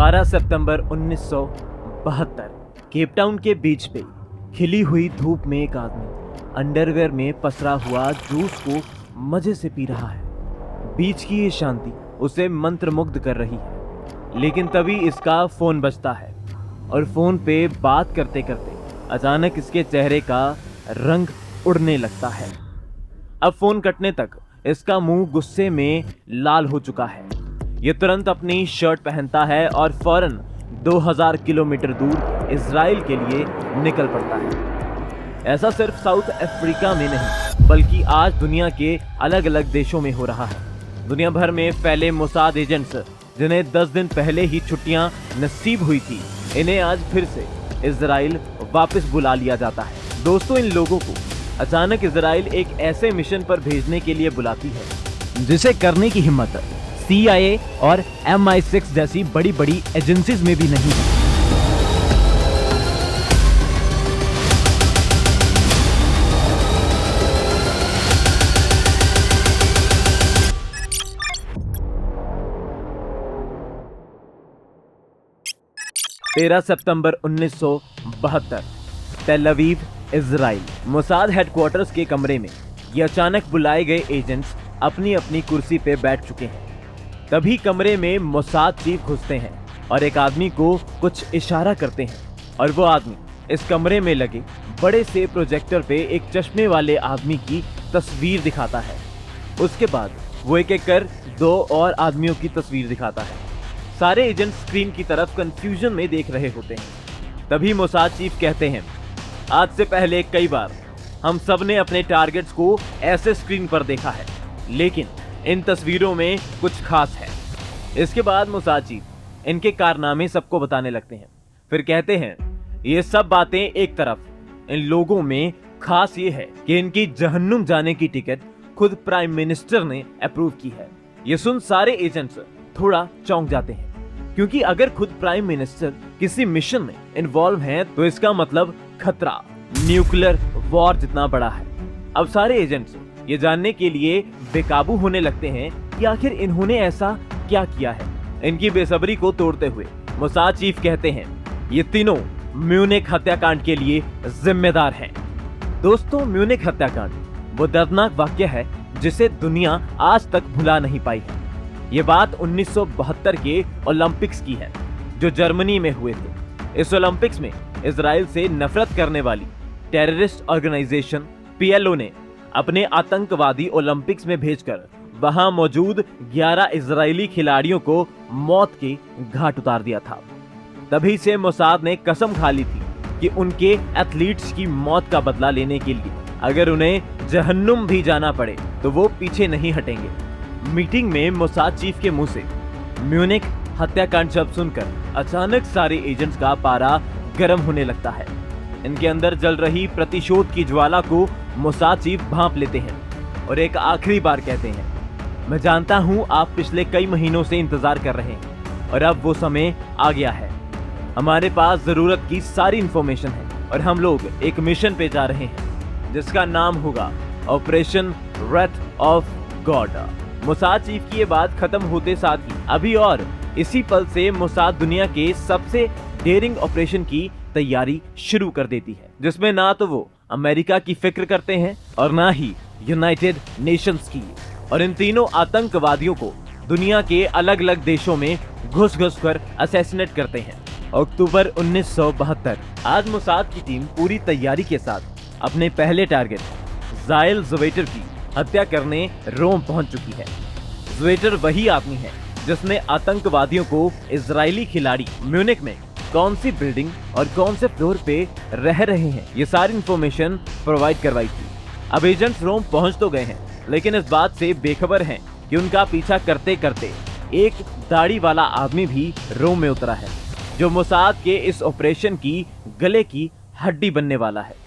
12 सितंबर 1972 Cape Town के बीच पे खिली हुई धूप में एक आदमी अंडरवेयर में पसरा हुआ जूस को मजे से पी रहा है। बीच की ये शांति उसे मंत्रमुग्ध कर रही है। लेकिन तभी इसका फोन बजता है और फोन पे बात करते करते अचानक इसके चेहरे का रंग उड़ने लगता है। अब फोन कटने तक इसका मुंह गुस्से में लाल हो चुका है। ये तुरंत अपनी शर्ट पहनता है और फौरन 2000 किलोमीटर दूर इजराइल के लिए निकल पड़ता है। ऐसा सिर्फ साउथ अफ्रीका में नहीं बल्कि आज दुनिया के अलग अलग देशों में हो रहा है। दुनिया भर में फैले मोसाद एजेंट्स जिन्हें 10 दिन पहले ही छुट्टियां नसीब हुई थी, इन्हें आज फिर से इजराइल वापस बुला लिया जाता है। दोस्तों, इन लोगों को अचानक इजराइल एक ऐसे मिशन पर भेजने के लिए बुलाती है जिसे करने की हिम्मत CIA और MI6 जैसी बड़ी बड़ी एजेंसीज में भी नहीं है। तेरह सितंबर 1972 Tel Aviv, Israel. Mossad headquarters के कमरे में ये अचानक बुलाए गए एजेंट्स अपनी अपनी कुर्सी पे बैठ चुके हैं। तभी कमरे में मोसाद चीफ घुसते हैं और एक आदमी को कुछ इशारा करते हैं और वो आदमी इस कमरे में लगे बड़े से प्रोजेक्टर पे एक चश्मे वाले आदमी की तस्वीर दिखाता है। उसके बाद वो एक एक कर 2 और आदमियों की तस्वीर दिखाता है। सारे एजेंट स्क्रीन की तरफ कंफ्यूजन में देख रहे होते हैं। तभी मोसाद चीफ कहते हैं, आज से पहले कई बार हम सब ने अपने टारगेट्स को ऐसे स्क्रीन पर देखा है, लेकिन इन तस्वीरों में कुछ खास है। इसके बाद मोसाद चीफ इनके कारनामे सबको बताने लगते हैं। फिर कहते हैं, ये सब बातें एक तरफ, इन लोगों में खास ये है कि इनकी जहन्नुम जाने की टिकट खुद प्राइम मिनिस्टर ने अप्रूव की है। ये सुन सारे एजेंट्स थोड़ा चौंक जाते हैं, क्योंकि अगर खुद प्राइम मिनिस्टर किसी मिशन में इन्वॉल्व हैं तो इसका मतलब खतरा न्यूक्लियर वॉर जितना बड़ा है। अब सारे एजेंट्स ये जानने के लिए बेकाबू होने लगते हैं कि आखिर इन्होंने ऐसा क्या किया है। इनकी बेसब्री को तोड़ते हुए मोसाद चीफ कहते हैं, ये तीनों म्यूनिख हत्याकांड के लिए जिम्मेदार हैं। दोस्तों, म्यूनिख हत्याकांड वो दर्दनाक वाक्य है जिसे दुनिया आज तक भुला नहीं पाई है। ये बात 1972 के ओलंपिक्स की है जो जर्मनी में हुए थे। इस ओलंपिक्स में इजराइल से नफरत करने वाली टेररिस्ट ऑर्गेनाइजेशन PLO ने अपने आतंकवादी ओलंपिक्स में भेजकर वहां मौजूद 11 इजरायली खिलाड़ियों को मौत के घाट उतार दिया था। तभी से मोसाद ने कसम खा ली थी कि उनके एथलीट्स की मौत का बदला लेने के लिए अगर उन्हें जहन्नुम भी जाना पड़े तो वो पीछे नहीं हटेंगे। मीटिंग में मोसाद चीफ के मुंह से म्यूनिख हत्याकांड शब्द सुनकर अचानक सारे एजेंट्स का पारा गर्म होने लगता है। इनके अंदर जल रही प्रतिशोध की ज्वाला को मोसाद चीफ भांप लेते हैं और एक आखिरी बार कहते हैं, मैं जानता हूं आप पिछले कई महीनों से इंतजार कर रहे हैं और अब वो समय आ गया है। हमारे पास जरूरत की सारी इंफॉर्मेशन है और हम लोग एक मिशन पे जा रहे हैं जिसका नाम होगा operation Wraith of God. Mossad chief की ये बात खत्म होते साथ ही अभी और इसी पल से मोसाद दुनिया के सबसे डेयरिंग ऑपरेशन की तैयारी शुरू कर देती है, जिसमें ना तो वो अमेरिका की फिक्र करते हैं और ना ही यूनाइटेड नेशंस की। और इन तीनों आतंकवादियों को दुनिया के अलग अलग देशों में घुस कर असैसिनेट करते हैं। अक्टूबर 1972 आज मोसाद की टीम पूरी तैयारी के साथ अपने पहले टारगेट ज़ायल ज़वेटर की हत्या करने रोम पहुंच चुकी है। ज़वेटर वही आदमी है जिसने आतंकवादियों को इजरायली खिलाड़ी म्यूनिख में कौन सी बिल्डिंग और कौन से फ्लोर पे रह रहे हैं ये सारी इंफॉर्मेशन प्रोवाइड करवाई थी। अब एजेंट्स रोम पहुंच तो गए हैं, लेकिन इस बात से बेखबर हैं कि उनका पीछा करते करते एक दाढ़ी वाला आदमी भी रोम में उतरा है, जो मोसाद के इस ऑपरेशन की गले की हड्डी बनने वाला है।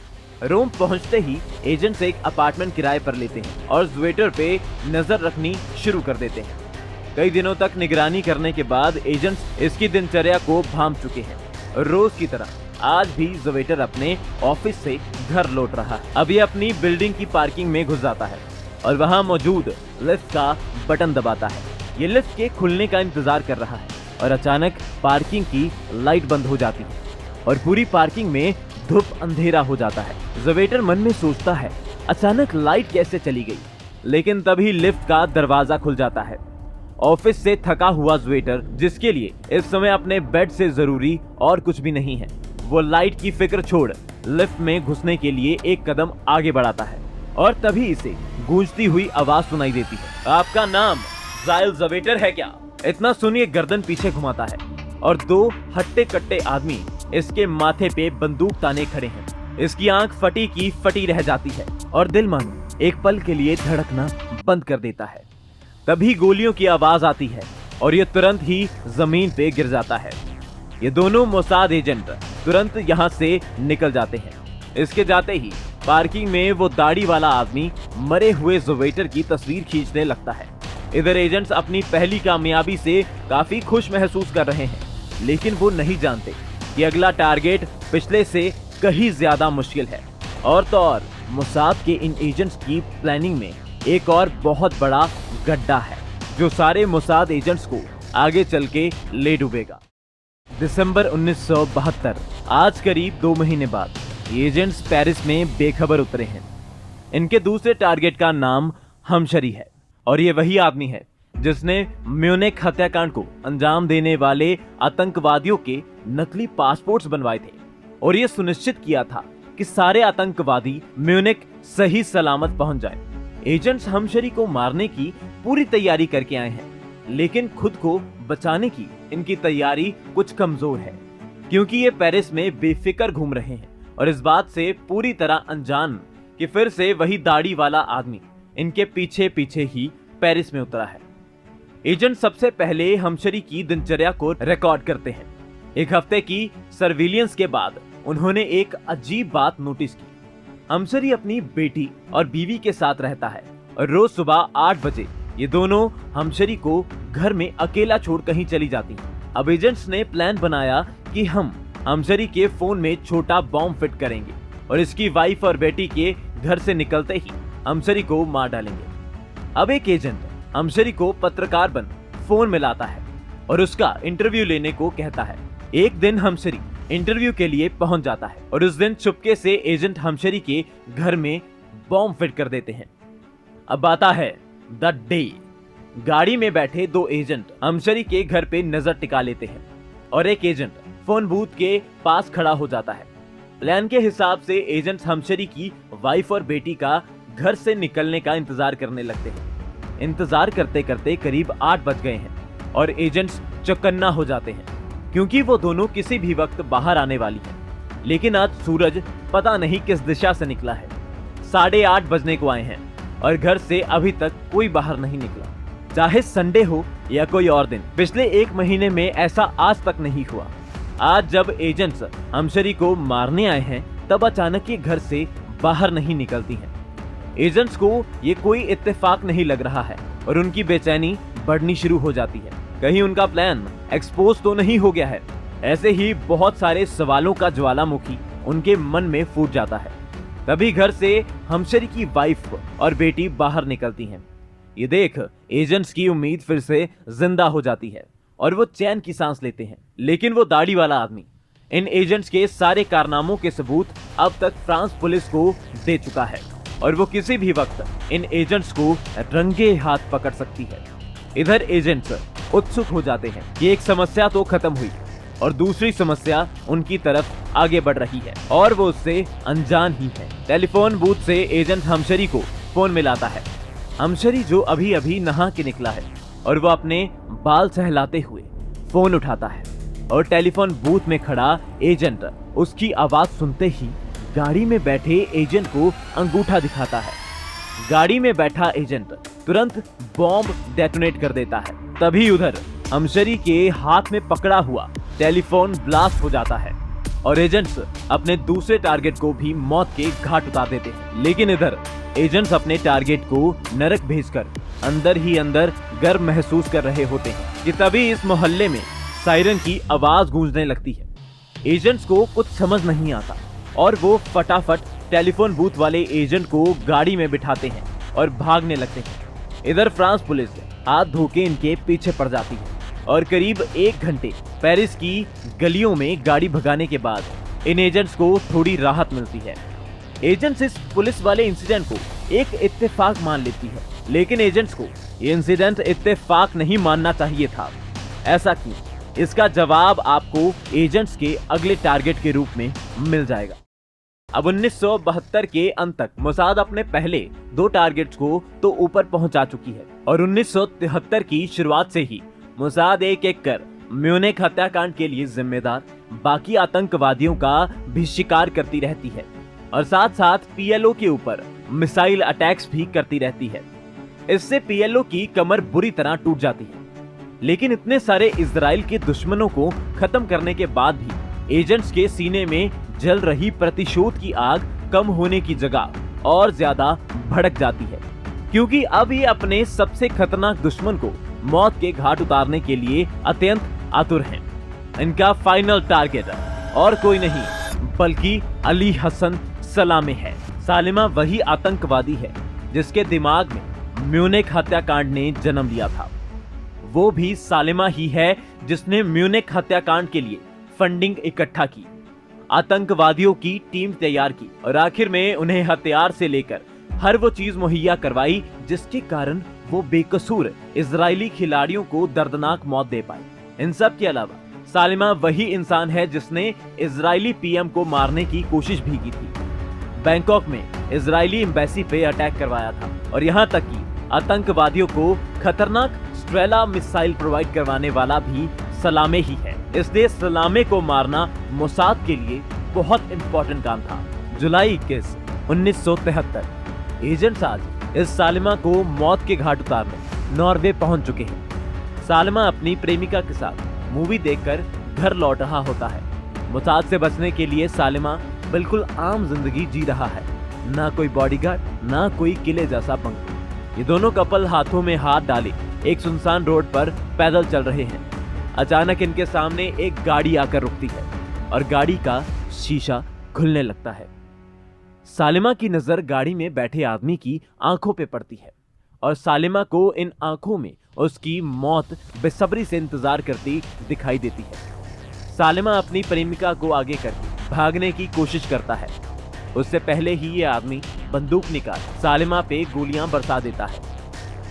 रोम पहुंचते ही एजेंट्स एक अपार्टमेंट किराए पर लेते हैं और ज़वेटर पे नजर रखनी शुरू कर देते हैं। कई दिनों तक निगरानी करने के बाद एजेंट्स इसकी दिनचर्या को भांप चुके हैं। रोज की तरह आज भी ज़वेटर अपने ऑफिस से घर लौट रहा है। अब ये अपनी बिल्डिंग की पार्किंग में घुस जाता है और वहां मौजूद लिफ्ट का बटन दबाता है। ये लिफ्ट के खुलने का इंतजार कर रहा है। और अचानक पार्किंग की लाइट बंद हो जाती है और पूरी पार्किंग में धूप अंधेरा हो जाता है। ज़वेटर मन में सोचता है अचानक लाइट कैसे चली गई, लेकिन तभी लिफ्ट का दरवाजा खुल जाता है। ऑफिस से थका हुआ ज़वेटर, जिसके लिए इस समय अपने बेड से जरूरी और कुछ भी नहीं है, वो लाइट की फिक्र छोड़ लिफ्ट में घुसने के लिए एक कदम आगे बढ़ाता है और तभी इसे गूंजती हुई आवाज सुनाई देती है, आपका नाम ज़ाइल ज़वेटर है क्या? इतना सुनिए गर्दन पीछे घुमाता है और दो हट्टे कट्टे आदमी इसके माथे पे बंदूक ताने खड़े हैं। इसकी आंख फटी की फटी रह जाती है और दिल मानो एक पल के लिए धड़कना बंद कर देता है। तभी गोलियों की आवाज आती है और ये तुरंत ही जमीन पे गिर जाता है। ये दोनों मोसाद एजेंट तुरंत यहाँ से निकल जाते हैं। इसके जाते ही पार्किंग में वो दाढ़ी वाला आदमी मरे हुए ज़वेटर की तस्वीर खींचने लगता है। इधर एजेंट्स अपनी पहली कामयाबी से काफी खुश महसूस कर रहे हैं, लेकिन वो नहीं जानते कि अगला टारगेट पिछले से कहीं ज्यादा मुश्किल है। और तो और मोसाद के इन एजेंट्स की प्लानिंग में एक और बहुत बड़ा गड्ढा है, जो सारे मोसाद एजेंट्स को आगे चल के ले डूबेगा। दिसंबर 1972, आज करीब 2 महीने बाद एजेंट्स पेरिस में बेखबर उतरे हैं। इनके दूसरे टारगेट का नाम हमशरी है और ये वही आदमी है जिसने म्यूनिख हत्याकांड को अंजाम देने वाले आतंकवादियों के नकली पासपोर्ट्स बनवाए थे और ये सुनिश्चित किया था कि सारे आतंकवादी म्यूनिख सही सलामत पहुंच जाए। एजेंट्स हमशरी को मारने की पूरी तैयारी करके आए हैं, लेकिन खुद को बचाने की इनकी तैयारी कुछ कमजोर है, क्योंकि ये पेरिस में बेफिक्र घूम रहे हैं और इस बात से पूरी तरह अनजान कि फिर से वही दाढ़ी वाला आदमी इनके पीछे पीछे ही पेरिस में उतरा है। एजेंट सबसे पहले हमशरी की दिनचर्या को रिकॉर्ड करते हैं। एक हफ्ते की सर्विलियंस के बाद उन्होंने एक अजीब बात नोटिस की। हमशरी अपनी बेटी और बीवी के साथ रहता है और रोज सुबह 8 बजे ये दोनों हमशरी को घर में अकेला छोड़ कहीं चली जाती हैं। अब एजेंट्स ने प्लान बनाया कि हम हमशरी के फोन में छोटा बॉम्ब फिट करेंगे और इसकी वाइफ और बेटी के घर से निकलते ही हमशरी को मार डालेंगे। अब एक एजेंट हमशरी को पत्रकार बन फोन मिलाता है और उसका इंटरव्यू लेने को कहता है। एक दिन हमशरी इंटरव्यू के लिए पहुंच जाता है और उस दिन चुपके से एजेंट हमशरी के घर में बॉम्ब फिट कर देते हैं। अब आता है द डे। गाड़ी में बैठे 2 एजेंट हमशरी के घर पे नजर टिका लेते हैं और एक एजेंट फोन बूथ के पास खड़ा हो जाता है। प्लान के हिसाब से एजेंट्स हमशरी की वाइफ और बेटी का घर से निकलने का इंतजार करने लगते हैं। इंतजार करते करते करीब 8 बज गए हैं और एजेंट्स चौकन्ना हो जाते हैं, क्योंकि वो दोनों किसी भी वक्त बाहर आने वाली हैं। लेकिन आज सूरज पता नहीं किस दिशा से निकला है। 8:30 बजने को आए हैं और घर से अभी तक कोई बाहर नहीं निकला। चाहे संडे हो या कोई और दिन, पिछले 1 महीने में ऐसा आज तक नहीं हुआ। आज जब एजेंट्स हमशरी को मारने आए हैं, तब अचानक ये घर से बाहर नहीं निकलती हैं। एजेंट्स को ये कोई इत्तेफाक नहीं लग रहा है और उनकी बेचैनी बढ़नी शुरू हो जाती है। कहीं उनका प्लान एक्सपोज तो नहीं हो गया है। ऐसे ही बहुत सारे सवालों का ज्वालामुखी उनके मन में फूट जाता है। तभी घर से हमशरी की वाइफ और बेटी बाहर निकलती हैं। ये देख एजेंट्स की उम्मीद फिर से जिंदा हो जाती है और वो चैन की सांस लेते हैं। लेकिन वो दाढ़ी वाला आदमी इन एजेंट्स के सारे कारनामों के सबूत अब तक फ्रांस पुलिस को दे चुका है और वो किसी भी वक्त इन एजेंट्स को रंगे हाथ पकड़ सकती है। इधर एजेंट्स उत्सुक हो जाते हैं कि एक समस्या तो खत्म हुई और दूसरी समस्या उनकी तरफ आगे बढ़ रही है और वो उससे अनजान ही है। टेलीफोन बूथ से एजेंट हमशरी को फोन मिलाता है। हमशरी जो अभी अभी नहा के निकला है और वो अपने बाल सहलाते हुए फोन उठाता है और टेलीफोन बूथ में खड़ा एजेंट उसकी आवाज सुनते ही गाड़ी में बैठे एजेंट को अंगूठा दिखाता है। गाड़ी में बैठा एजेंट तुरंत बॉम्ब डेटोनेट कर देता है। तभी उधर हमशरी के हाथ में पकड़ा हुआ टेलीफोन ब्लास्ट हो जाता है और एजेंट्स अपने दूसरे टारगेट को भी मौत के घाट उतार देते हैं। लेकिन इधर एजेंट्स अपने टारगेट को नरक भेजकर अंदर ही अंदर गर्व महसूस कर रहे होते हैं कि तभी इस मोहल्ले में सायरन की आवाज गूंजने लगती है। एजेंट्स को कुछ समझ नहीं आता और वो फटाफट टेलीफोन बूथ वाले एजेंट को गाड़ी में बिठाते हैं और भागने लगते हैं। इधर फ्रांस पुलिस हाथ धो के इनके पीछे पड़ जाती है और करीब 1 घंटे पेरिस की गलियों में गाड़ी भगाने के बाद इन एजेंट्स को थोड़ी राहत मिलती है। एजेंट्स इस पुलिस वाले इंसिडेंट को एक इत्तेफाक मान लेती है, लेकिन एजेंट्स को ये इंसिडेंट इत्तेफाक नहीं मानना चाहिए था। ऐसा क्यों? इसका जवाब आपको एजेंट्स के अगले टारगेट के रूप में मिल जाएगा। अब 1972 के अंत तक मोसाद अपने पहले 2 टारगेट्स को तो ऊपर पहुंचा चुकी है और 1973 की शुरुआत से ही मोसाद एक एक कर म्यूनिख हत्याकांड के लिए जिम्मेदार बाकी आतंकवादियों का भी शिकार करती रहती है और साथ साथ पीएलओ के ऊपर मिसाइल अटैक्स भी करती रहती है। इससे पीएलओ की कमर बुरी तरह टूट जाती है। लेकिन इतने सारे इजराइल के दुश्मनों को खत्म करने के बाद भी एजेंट्स के सीने में जल रही प्रतिशोध की आग कम होने की जगह और ज्यादा भड़क जाती है, क्योंकि अब ये अपने सबसे खतरनाक दुश्मन को मौत के घाट उतारने के लिए अत्यंत आतुर हैं। इनका फाइनल टारगेट और कोई नहीं बल्कि अली हसन सलामे है। सालिमा वही आतंकवादी है जिसके दिमाग में म्यूनिख हत्याकांड ने जन्म लिया था। वो भी सालिमा ही है जिसने म्यूनिख हत्याकांड के लिए फंडिंग इकट्ठा की, आतंकवादियों की टीम तैयार की और आखिर में उन्हें हथियार से लेकर हर वो चीज मुहैया करवाई जिसके कारण वो बेकसूर इजरायली खिलाड़ियों को दर्दनाक मौत दे पाए। इन सब के अलावा सालिमा वही इंसान है जिसने इजरायली पीएम को मारने की कोशिश भी की थी, बैंकॉक में इजरायली एम्बेसी पे अटैक करवाया था और यहाँ तक कि आतंकवादियों को खतरनाक स्ट्रेला मिसाइल प्रोवाइड करवाने वाला भी सलामे ही है। इसलिए सलामे को मारना मोसाद के लिए बहुत इंपॉर्टेंट काम था। जुलाई 21, 1973 एजेंट्स आज इस सालिमा को मौत के घाट उतारने नॉर्वे पहुंच चुके हैं। सालिमा अपनी प्रेमिका के साथ मूवी देखकर घर लौट रहा होता है। मोसाद से बचने के लिए सालिमा बिल्कुल आम जिंदगी जी रहा है, ना कोई बॉडीगार्ड, ना कोई किले जैसा पंख। ये दोनों कपल हाथों में हाथ डाले एक सुनसान रोड पर पैदल चल रहे हैं। अचानक इनके सामने एक गाड़ी आकर रुकती है और गाड़ी का शीशा खुलने लगता है। सालिमा की नजर गाड़ी में बैठे आदमी की आंखों पे पड़ती है और सालिमा को इन आंखों में उसकी मौत बेसब्री से इंतजार करती दिखाई देती है। सालिमा अपनी प्रेमिका को आगे करके भागने की कोशिश करता है। उससे पहले ही ये आदमी बंदूक निकाल सालिमा पे गोलियां बरसा देता है।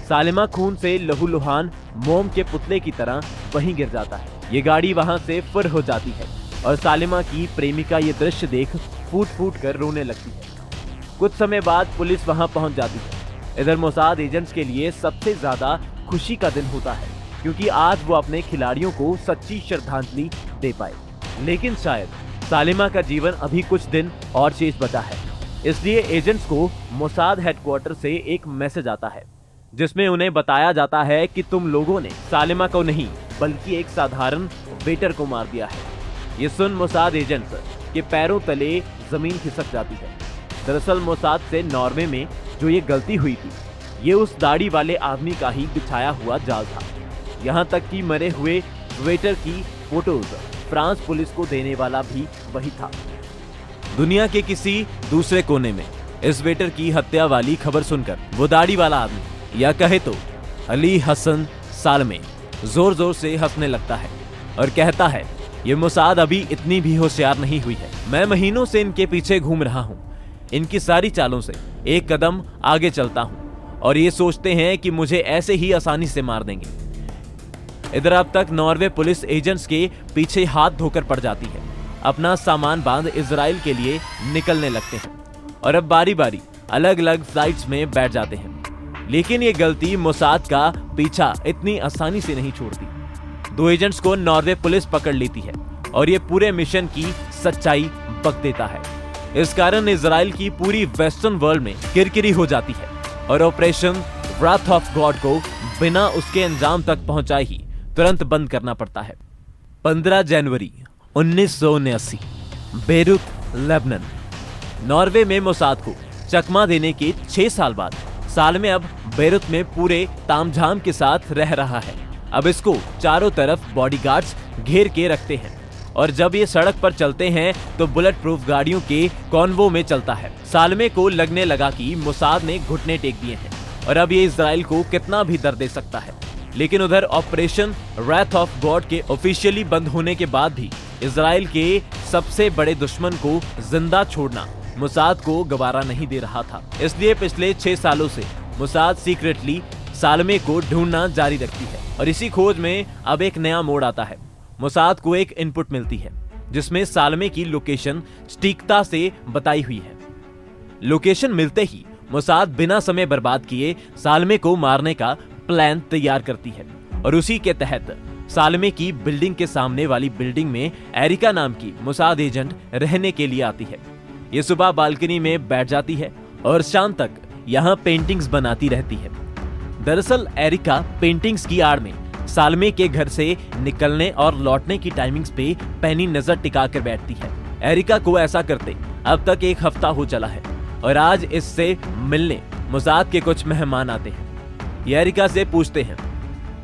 सालिमा खून से लहूलुहान मोम के पुतले की तरह वहीं गिर जाता है। ये गाड़ी वहां से फुर हो जाती है और सालिमा की प्रेमिका ये दृश्य देख फूट फूट कर रोने लगती है। कुछ समय बाद पुलिस वहां पहुंच जाती है। इधर मोसाद एजेंट्स के लिए सबसे ज्यादा खुशी का दिन होता है, क्योंकि आज वो अपने खिलाड़ियों को सच्ची श्रद्धांजलि दे पाए। लेकिन शायद सालिमा का जीवन अभी कुछ दिन और शेष बचा है, इसलिए एजेंट्स को मोसाद हेडक्वार्टर से एक मैसेज आता है जिसमें उन्हें बताया जाता है कि तुम लोगों ने सालिमा को नहीं बल्कि एक साधारण वेटर को मार दिया है। ये सुन मोसाद एजेंट्स के पैरों तले जमीन खिसक जाती है। दरअसल मोसाद से नॉर्वे में जो ये गलती हुई थी, ये उस दाढ़ी वाले आदमी का ही बिछाया हुआ जाल था। यहाँ तक कि मरे हुए वेटर की फोटोज फ्रांस पुलिस को देने वाला भी वही था। दुनिया के किसी दूसरे कोने में इस वेटर की हत्या वाली खबर सुनकर वो दाढ़ी वाला आदमी, या कहे तो अली हसन सालमे, जोर जोर से हंसने लगता है और कहता है, ये मोसाद अभी इतनी भी होशियार नहीं हुई है। मैं महीनों से इनके पीछे घूम रहा हूँ, इनकी सारी चालों से एक कदम आगे चलता हूँ और ये सोचते हैं कि मुझे ऐसे ही आसानी से मार देंगे। इधर अब तक नॉर्वे पुलिस एजेंट्स के पीछे हाथ धोकर पड़ जाती है। अपना सामान बांध इजराइल के लिए निकलने लगते हैं और अब बारी बारी अलग अलग फ्लाइट्स में बैठ जाते हैं। लेकिन ये गलती मोसाद का पीछा इतनी आसानी से नहीं छोड़ती। 2 एजेंट्स को नॉर्वे पुलिस पकड़ लेती है और ये पूरे मिशन की सच्चाई बक देता है। इस कारण इजराइल की पूरी वेस्टर्न वर्ल्ड में किरकिरी हो जाती है और ऑपरेशन व्राथ ऑफ गॉड को बिना उसके अंजाम तक पहुंचाए ही तुरंत बंद करना पड़ता है। 15 जनवरी 1979 बेरूत, लेबनान। नॉर्वे में मोसाद को चकमा देने के 6 साल बाद सालमे अब बेरूत में पूरे तामझाम के साथ रह रहा है। अब इसको चारों तरफ बॉडीगार्ड्स घेर के रखते हैं और जब ये सड़क पर चलते हैं तो बुलेट प्रूफ गाड़ियों के कॉन्वो में चलता है। सालमे को लगने लगा कि मोसाद ने घुटने टेक दिए हैं और अब ये इजराइल को कितना भी दर्द दे सकता है। लेकिन उधर ऑपरेशन रैथ ऑफ गॉड के ऑफिशियली बंद होने के बाद भी इजराइल के सबसे बड़े दुश्मन को जिंदा छोड़ना मोसाद को गवारा नहीं दे रहा था। इसलिए पिछले 6 सालों से मोसाद सीक्रेटली सालमे को ढूंढना जारी रखती है और इसी खोज में अब एक नया मोड़ आता है। मोसाद को एक इनपुट मिलती है जिसमें सालमे की लोकेशन सटीकता से बताई हुई है। लोकेशन मिलते ही मोसाद बिना समय बर्बाद किए सालमे को मारने का प्लान तैयार करती है और उसी के तहत सालमे की बिल्डिंग के सामने वाली बिल्डिंग में एरिका नाम की मोसाद एजेंट रहने के लिए आती है। ये सुबह बालकनी में बैठ जाती है और शाम तक यहाँ पेंटिंग्स बनाती रहती है। दरअसल एरिका पेंटिंग्स की आड़ में सालमे के घर से निकलने और लौटने की टाइमिंग्स पे पैनी नजर टिका कर बैठती है। एरिका को ऐसा करते अब तक 1 हफ्ता हो चला है और आज इससे मिलने मोसाद के कुछ मेहमान आते हैं। ये एरिका से पूछते हैं,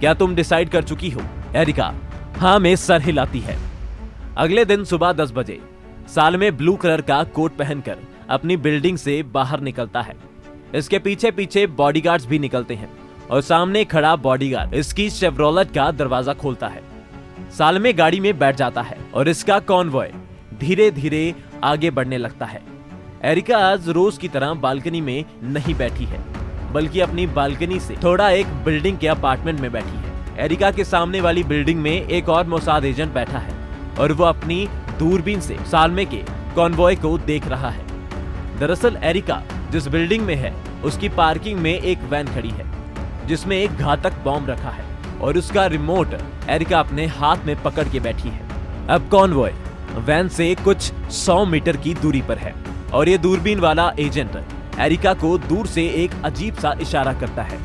क्या तुम डिसाइड कर चुकी हो? एरिका हाँ में सर हिलाती है। अगले दिन सुबह 10 बजे सालमे ब्लू कलर का कोट पहनकर अपनी बिल्डिंग से बाहर निकलता है। इसके पीछे पीछे बॉडीगार्ड्स भी निकलते हैं और सामने खड़ा बॉडीगार्ड इसकी शेवरोलेट का दरवाजा खोलता है। सालमे गाड़ी में बैठ जाता है और इसका कॉन्वॉय धीरे धीरे आगे बढ़ने लगता है। एरिका आज रोज की तरह बालकनी में नहीं बैठी है बल्कि अपनी बालकनी से थोड़ा एक बिल्डिंग के अपार्टमेंट में बैठी है। एरिका के सामने वाली बिल्डिंग में एक और मोसाद एजेंट बैठा है और वो अपनी दूरबीन से सालमे के कॉन्वॉय को देख रहा है। दरअसल एरिका जिस बिल्डिंग में है उसकी पार्किंग में एक वैन खड़ी है जिसमें एक घातक बॉम्ब रखा है और उसका रिमोट एरिका अपने हाथ में पकड़ के बैठी है। अब कॉन्वॉय वैन से कुछ 100 मीटर की दूरी पर है और ये दूरबीन वाला एजेंट एरिका को दूर से एक अजीब सा इशारा करता है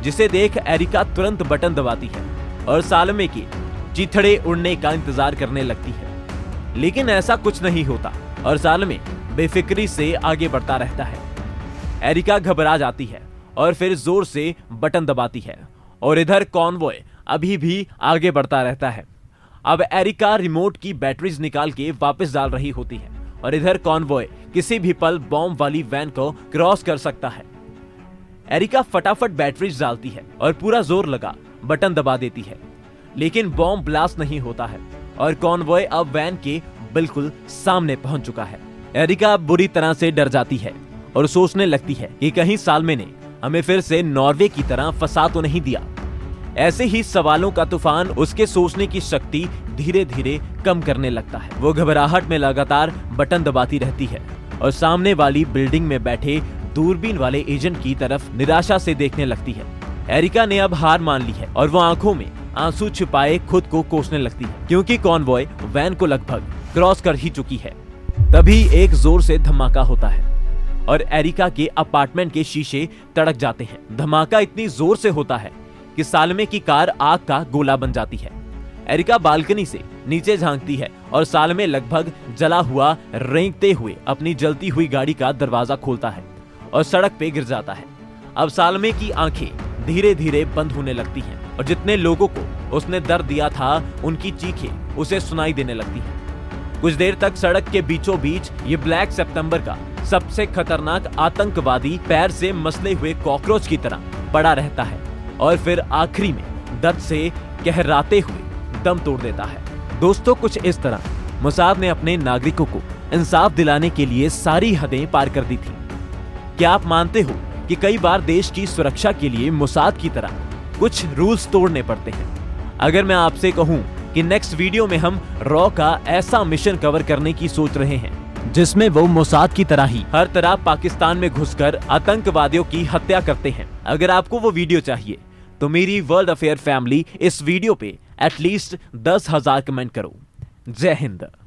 जिसे देख एरिका तुरंत बटन दबाती है और सालमे की चिथड़े उड़ने का इंतजार करने लगती है। लेकिन ऐसा कुछ नहीं होता और सालमे बेफिक्री से आगे बढ़ता रहता है। एरिका घबरा जाती है और फिर जोर से बटन दबाती है और इधर कॉन्वॉय अभी भी आगे बढ़ता रहता है। अब एरिका रिमोट की बैटरीज निकाल के वापस डाल रही होती है और इधर कॉन्वॉय किसी भी पल बॉम्ब वाली वैन को क्रॉस कर सकता है। एरिका फटाफट बैटरीज डालती है और पूरा जोर लगा बटन दबा देती है, लेकिन बॉम्ब ब्लास्ट नहीं होता है और कॉन्वॉय अब वैन के बिल्कुल सामने पहुंच चुका है। एरिका बुरी तरह से डर जाती है और सोचने लगती है कि कहीं सालमे ने हमें फिर से नॉर्वे की तरह फंसा तो नहीं दिया। ऐसे ही सवालों का तूफान उसके सोचने की शक्ति धीरे धीरे कम करने लगता है। वो घबराहट में लगातार बटन दबाती रहती है और सामने वाली बिल्डिंग में बैठे दूरबीन वाले एजेंट की तरफ निराशा से देखने लगती है। एरिका ने अब हार मान ली है और वो आंखों में आंसू छिपाए खुद को कोसने लगती है क्योंकि कॉन्वॉय वैन को लगभग क्रॉस कर ही चुकी है। तभी एक जोर से धमाका होता है और एरिका के अपार्टमेंट के शीशे तड़क जाते हैं। धमाका इतनी जोर से होता है कि सालमे की कार आग का गोला बन जाती है। एरिका बालकनी से नीचे झांकती है और सालमे लगभग जला हुआ रेंगते हुए अपनी जलती हुई गाड़ी का दरवाजा खोलता है और सड़क पे गिर जाता है। अब सालमे की आंखें धीरे धीरे बंद होने लगती हैं और जितने लोगों को उसने दर्द दिया था उनकी चीखें उसे सुनाई देने लगती हैं। कुछ देर तक सड़क के बीचों बीच ये ब्लैक सितंबर का सबसे खतरनाक आतंकवादी पैर से मसले हुए कॉकरोच की तरह पड़ा रहता है और फिर आखिरी में दर्द से कहराते हुए दम तोड़ देता है। दोस्तों, कुछ इस तरह मोसाद ने अपने नागरिकों को इंसाफ दिलाने के लिए सारी हदें पार कर दी थी। क्या आप मानते हो कि कई बार देश की सुरक्षा के लिए मोसाद की तरह कुछ रूल्स तोड़ने पड़ते हैं? अगर मैं आपसे कहूं कि नेक्स्ट वीडियो में हम रॉ का ऐसा मिशन कवर करने की सोच रहे हैं जिसमें वो मोसाद की तरह ही हर तरह पाकिस्तान में घुसकर आतंकवादियों की हत्या करते हैं, अगर आपको वो वीडियो चाहिए तो मेरी वर्ल्ड अफेयर फैमिली इस वीडियो पे एटलीस्ट 10,000 कमेंट करो। जय हिंद।